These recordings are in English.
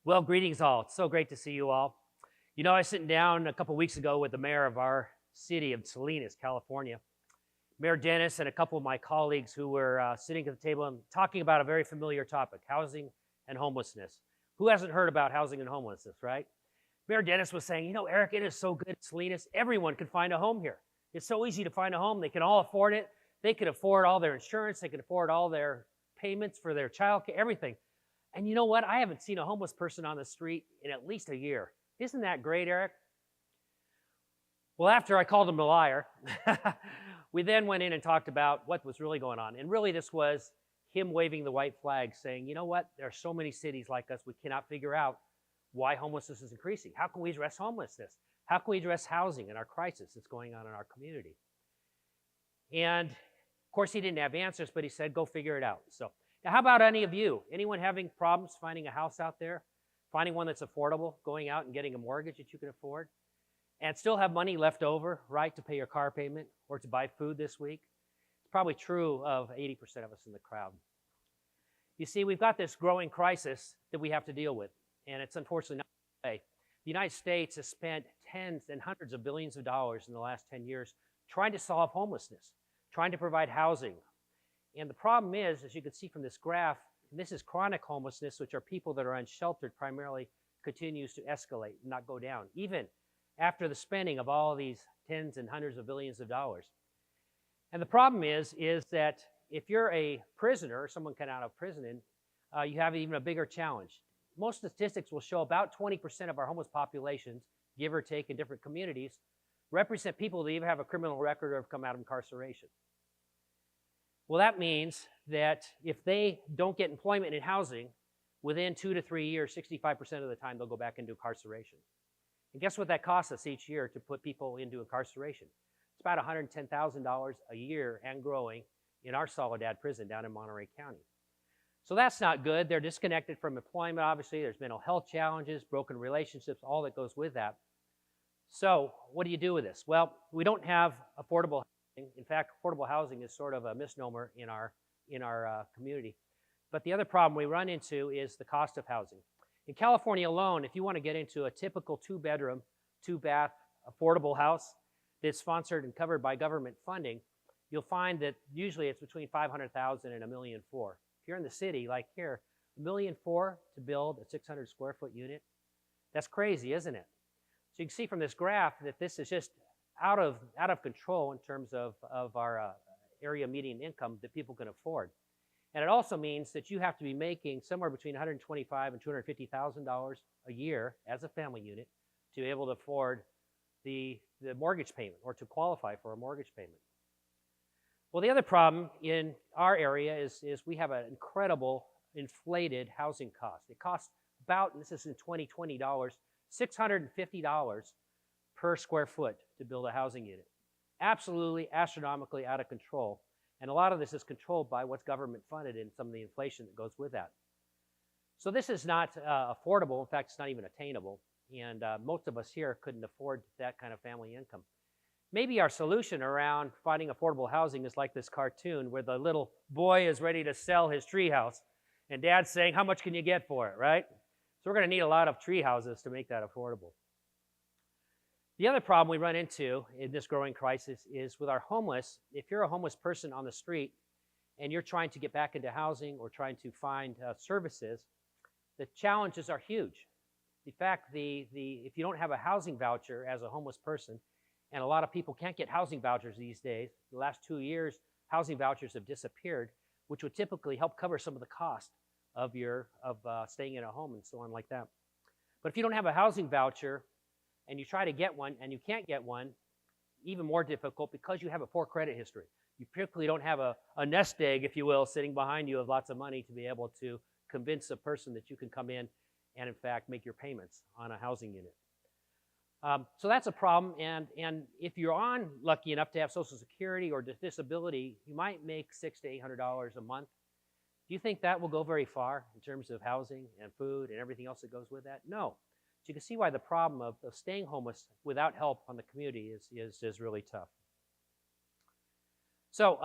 Well, greetings all. It's so great to see you all. You know, I was sitting down a couple weeks ago with the mayor of our city of Salinas, California, Mayor Dennis, and a couple of my colleagues who were sitting at the table and talking about a very familiar topic, housing and homelessness. Who hasn't heard about housing and homelessness, right? Mayor Dennis was saying, you know, Eric, it is so good at Salinas. Everyone can find a home here. It's so easy to find a home. They can all afford it. They can afford all their insurance. They can afford all their payments for their child care, everything. And you know what? I haven't seen a homeless person on the street in at least a year. Isn't that great, Eric? Well, after I called him a liar, we then went in and talked about what was really going on. And really, this was him waving the white flag saying, you know what? There are so many cities like us, we cannot figure out why homelessness is increasing. How can we address homelessness? How can we address housing and our crisis that's going on in our community? And of course, he didn't have answers, but he said, go figure it out. So now, how about any of you? Anyone having problems finding a house out there? Finding one that's affordable, going out and getting a mortgage that you can afford? And still have money left over, right, to pay your car payment or to buy food this week? It's probably true of 80% of us in the crowd. You see, we've got this growing crisis that we have to deal with, and it's unfortunately not the way. The United States has spent tens and hundreds of billions of dollars in the last 10 years trying to solve homelessness, trying to provide housing. And the problem is, as you can see from this graph, and this is chronic homelessness, which are people that are unsheltered primarily, continues to escalate, not go down, even after the spending of all of these tens and hundreds of billions of dollars. And the problem is that if you're a prisoner or someone coming out of prison, you have even a bigger challenge. Most statistics will show about 20% of our homeless populations, give or take in different communities, represent people that even have a criminal record or have come out of incarceration. Well, that means that if they don't get employment in housing, within 2 to 3 years, 65% of the time, they'll go back into incarceration. And guess what that costs us each year to put people into incarceration? It's about $110,000 a year and growing in our Soledad prison down in Monterey County. So that's not good. They're disconnected from employment, obviously. There's mental health challenges, broken relationships, all that goes with that. So what do you do with this? Well, we don't have affordable housing. In fact, affordable housing is sort of a misnomer in our community. But the other problem we run into is the cost of housing. In California alone, if you want to get into a typical 2-bedroom, 2-bath affordable house that's sponsored and covered by government funding, you'll find that usually it's between $500,000 and $1.4 million. If you're in the city, like here, $1.4 million to build a 600 square foot unit, that's crazy, isn't it? So you can see from this graph that this is just out of control in terms of our area median income that people can afford. And it also means that you have to be making somewhere between $125,000 and $250,000 a year as a family unit to be able to afford the mortgage payment or to qualify for a mortgage payment. Well, the other problem in our area is we have an incredible inflated housing cost. It costs about, and this is in 2020 dollars, $650 per square foot to build a housing unit. Absolutely astronomically out of control. And a lot of this is controlled by what's government funded and some of the inflation that goes with that. So this is not affordable. In fact, it's not even attainable. And most of us here couldn't afford that kind of family income. Maybe our solution around finding affordable housing is like this cartoon where the little boy is ready to sell his tree house and dad's saying, how much can you get for it, right? So we're going to need a lot of tree houses to make that affordable. The other problem we run into in this growing crisis is with our homeless. If you're a homeless person on the street and you're trying to get back into housing or trying to find services, the challenges are huge. In fact, if you don't have a housing voucher as a homeless person, and a lot of people can't get housing vouchers these days, the last 2 years, housing vouchers have disappeared, which would typically help cover some of the cost of staying in a home and so on like that. But if you don't have a housing voucher, and you try to get one and you can't get one, even more difficult because you have a poor credit history. You particularly don't have a nest egg, if you will, sitting behind you of lots of money to be able to convince a person that you can come in and, in fact, make your payments on a housing unit. So that's a problem, and if you're lucky enough to have Social Security or disability, you might make $600 to $800 a month. Do you think that will go very far in terms of housing and food and everything else that goes with that? No. So you can see why the problem of staying homeless without help on the community is really tough. So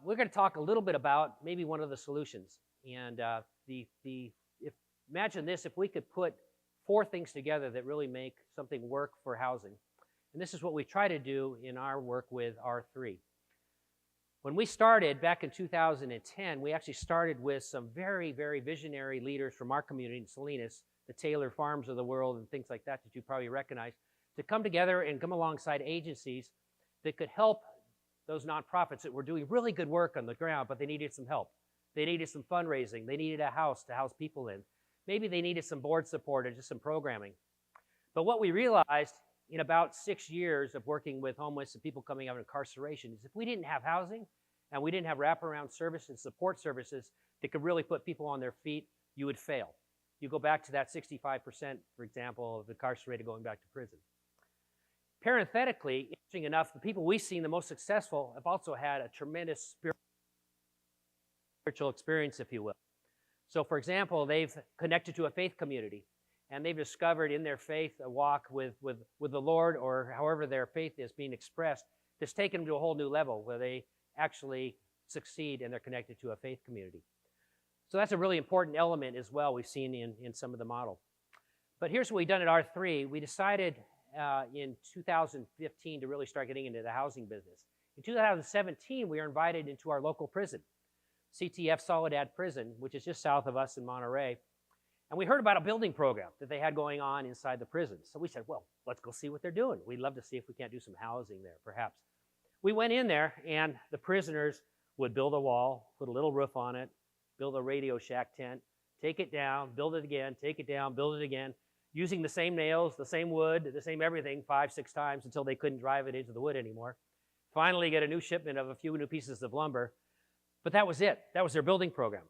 we're going to talk a little bit about maybe one of the solutions. And imagine this: if we could put 4 things together that really make something work for housing. And this is what we try to do in our work with R3. When we started back in 2010, we actually started with some very, very visionary leaders from our community in Salinas, the Taylor Farms of the world and things like that that you probably recognize, to come together and come alongside agencies that could help those nonprofits that were doing really good work on the ground, but they needed some help. They needed some fundraising. They needed a house to house people in. Maybe they needed some board support or just some programming. But what we realized in about 6 years of working with homeless and people coming out of incarceration is if we didn't have housing and we didn't have wraparound services, support services that could really put people on their feet, you would fail. You go back to that 65%, for example, of incarcerated going back to prison. Parenthetically, interesting enough, the people we've seen the most successful have also had a tremendous spiritual experience, if you will. So, for example, they've connected to a faith community, and they've discovered in their faith a walk with the Lord, or however their faith is being expressed, that's taken them to a whole new level where they actually succeed and they're connected to a faith community. So that's a really important element as well we've seen in some of the model. But here's what we've done at R3. We decided in 2015 to really start getting into the housing business. In 2017, we were invited into our local prison, CTF Soledad Prison, which is just south of us in Monterey. And we heard about a building program that they had going on inside the prison. So we said, well, let's go see what they're doing. We'd love to see if we can't do some housing there, perhaps. We went in there, and the prisoners would build a wall, put a little roof on it, build a Radio Shack tent, take it down, build it again, take it down, build it again, using the same nails, the same wood, the same everything 5, 6 times until they couldn't drive it into the wood anymore. Finally get a new shipment of a few new pieces of lumber. But that was it. That was their building program.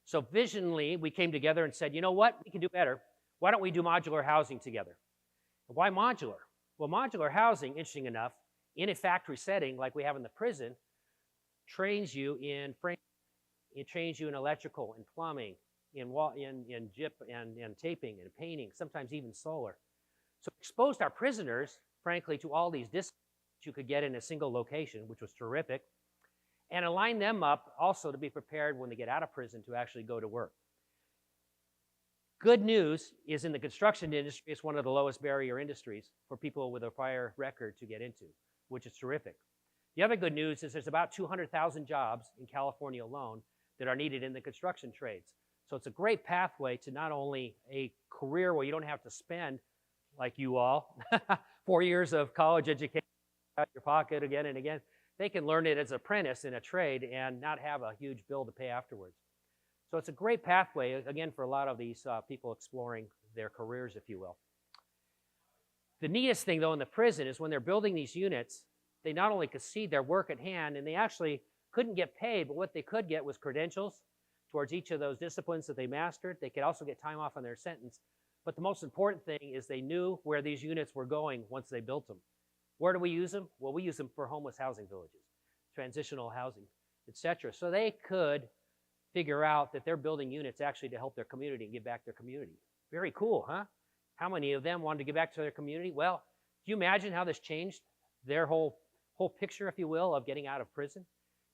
So visionally, we came together and said, you know what? We can do better. Why don't we do modular housing together? Why modular? Well, modular housing, interesting enough, in a factory setting like we have in the prison, trains you in frame. It trains you in electrical and plumbing, in gyp and taping and painting, sometimes even solar. So exposed our prisoners, frankly, to all these disciplines you could get in a single location, which was terrific, and align them up also to be prepared when they get out of prison to actually go to work. Good news is in the construction industry, it's one of the lowest barrier industries for people with a prior record to get into, which is terrific. The other good news is there's about 200,000 jobs in California alone that are needed in the construction trades. So it's a great pathway to not only a career where you don't have to spend, like you all, 4 years of college education out of your pocket again and again. They can learn it as an apprentice in a trade and not have a huge bill to pay afterwards. So it's a great pathway, again, for a lot of these people exploring their careers, if you will. The neatest thing, though, in the prison is when they're building these units, they not only could see their work at hand, and they actually couldn't get paid, but what they could get was credentials towards each of those disciplines that they mastered. They could also get time off on their sentence. But the most important thing is they knew where these units were going once they built them. Where do we use them? Well, we use them for homeless housing villages, transitional housing, etc. So they could figure out that they're building units actually to help their community and give back to their community. Very cool, huh? How many of them wanted to give back to their community? Well, do you imagine how this changed their whole picture, if you will, of getting out of prison?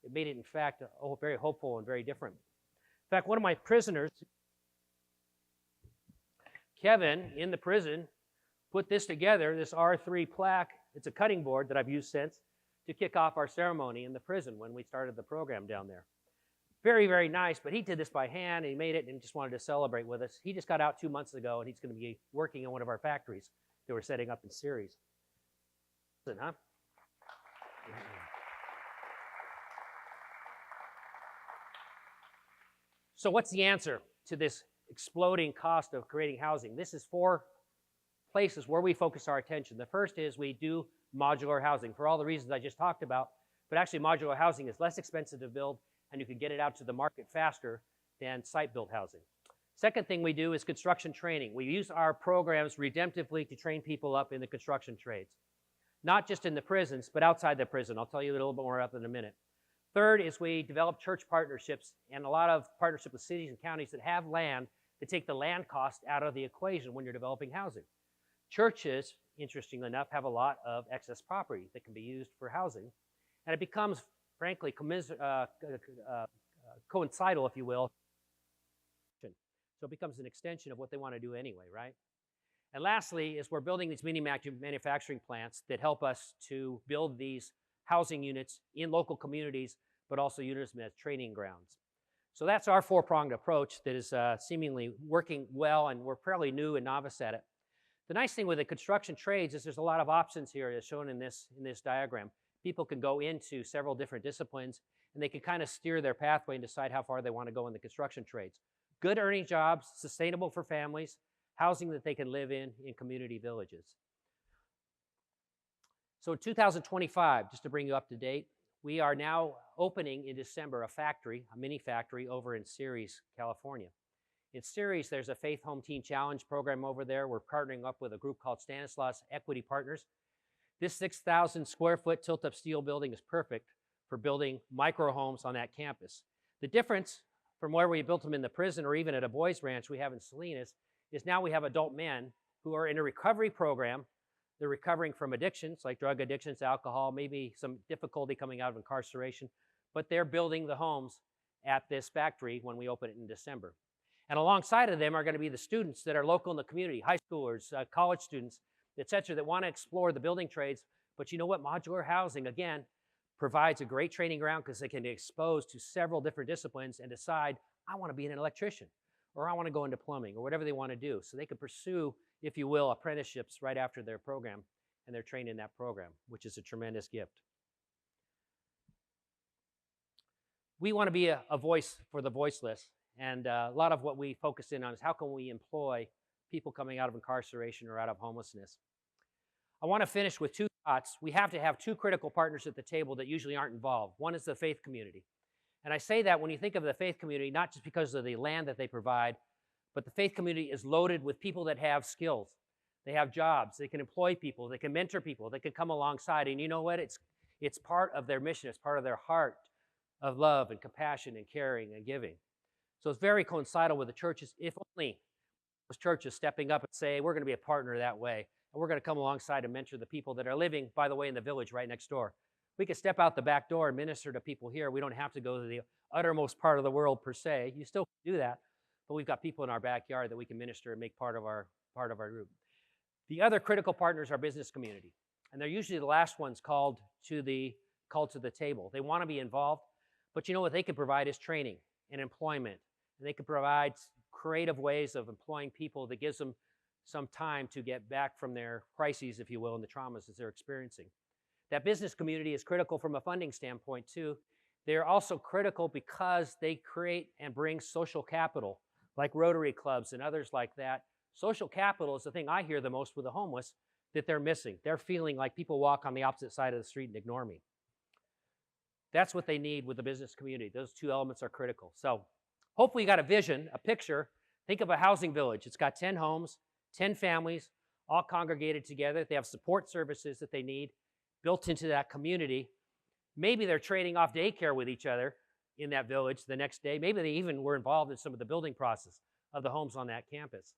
It made it, in fact, very hopeful and very different. In fact, one of my prisoners, Kevin, in the prison, put this together, this R3 plaque. It's a cutting board that I've used since to kick off our ceremony in the prison when we started the program down there. Very, very nice, but he did this by hand, and he made it and just wanted to celebrate with us. He just got out 2 months ago, and he's going to be working in one of our factories that we're setting up in series. Huh? So what's the answer to this exploding cost of creating housing? This is 4 places where we focus our attention. The first is we do modular housing for all the reasons I just talked about, but actually modular housing is less expensive to build, and you can get it out to the market faster than site-built housing. Second thing we do is construction training. We use our programs redemptively to train people up in the construction trades, not just in the prisons, but outside the prison. I'll tell you a little bit more about that in a minute. Third is we develop church partnerships and a lot of partnership with cities and counties that have land to take the land cost out of the equation when you're developing housing. Churches, interestingly enough, have a lot of excess property that can be used for housing, and it becomes, frankly, coincidental, if you will. So it becomes an extension of what they want to do anyway, right? And lastly is we're building these mini manufacturing plants that help us to build these housing units in local communities, but also use them as training grounds. So that's our four-pronged approach that is seemingly working well, and we're fairly new and novice at it. The nice thing with the construction trades is there's a lot of options here as shown in this diagram. People can go into several different disciplines, and they can kind of steer their pathway and decide how far they want to go in the construction trades. Good earning jobs, sustainable for families, housing that they can live in community villages. So in 2025, just to bring you up to date, we are now opening in December a mini factory over in Ceres, California. In Ceres, there's a Faith Home Teen Challenge program over there. We're partnering up with a group called Stanislaus Equity Partners. This 6,000 square foot tilt-up steel building is perfect for building micro homes on that campus. The difference from where we built them in the prison or even at a boys ranch we have in Salinas is now we have adult men who are in a recovery program. They're recovering from addictions like drug addictions, alcohol, maybe some difficulty coming out of incarceration, but they're building the homes at this factory when we open it in December. And alongside of them are going to be the students that are local in the community, high schoolers, college students, et cetera, that want to explore the building trades. But you know what? Modular housing, again, provides a great training ground because they can be exposed to several different disciplines and decide, I want to be an electrician, or I want to go into plumbing, or whatever they want to do. So they can pursue, if you will, apprenticeships right after their program, and they're trained in that program, which is a tremendous gift. We want to be a voice for the voiceless, and a lot of what we focus in on is how can we employ people coming out of incarceration or out of homelessness. I want to finish with two thoughts. We have to have two critical partners at the table that usually aren't involved. One is the faith community. And I say that when you think of the faith community, not just because of the land that they provide, but the faith community is loaded with people that have skills. They have jobs. They can employ people. They can mentor people. They can come alongside. And you know what? It's part of their mission. It's part of their heart of love and compassion and caring and giving. So it's very coincidental with the churches. If only those churches stepping up and say, we're going to be a partner that way. And we're going to come alongside and mentor the people that are living, by the way, in the village right next door. We could step out the back door and minister to people here. We don't have to go to the uttermost part of the world per se. You still can do that, but we've got people in our backyard that we can minister and make part of our group. The other critical partners are business community, and they're usually the last ones called to the table. They want to be involved, but you know what they can provide is training and employment, and they can provide creative ways of employing people that gives them some time to get back from their crises, if you will, and the traumas that they're experiencing. That business community is critical from a funding standpoint too. They're also critical because they create and bring social capital, like Rotary clubs and others like that. Social capital is the thing I hear the most with the homeless that they're missing. They're feeling like people walk on the opposite side of the street and ignore me. That's what they need with the business community. Those two elements are critical. So hopefully you got a vision, a picture. Think of a housing village. It's got 10 homes, 10 families, all congregated together. They have support services that they need built into that community. Maybe they're trading off daycare with each other in that village the next day. Maybe they even were involved in some of the building process of the homes on that campus.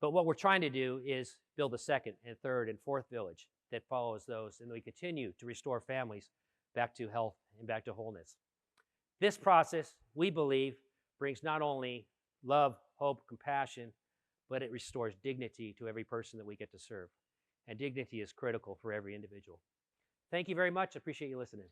But what we're trying to do is build a second and third and fourth village that follows those, and we continue to restore families back to health and back to wholeness. This process, we believe, brings not only love, hope, compassion, but it restores dignity to every person that we get to serve. And dignity is critical for every individual. Thank you very much. I appreciate you listening.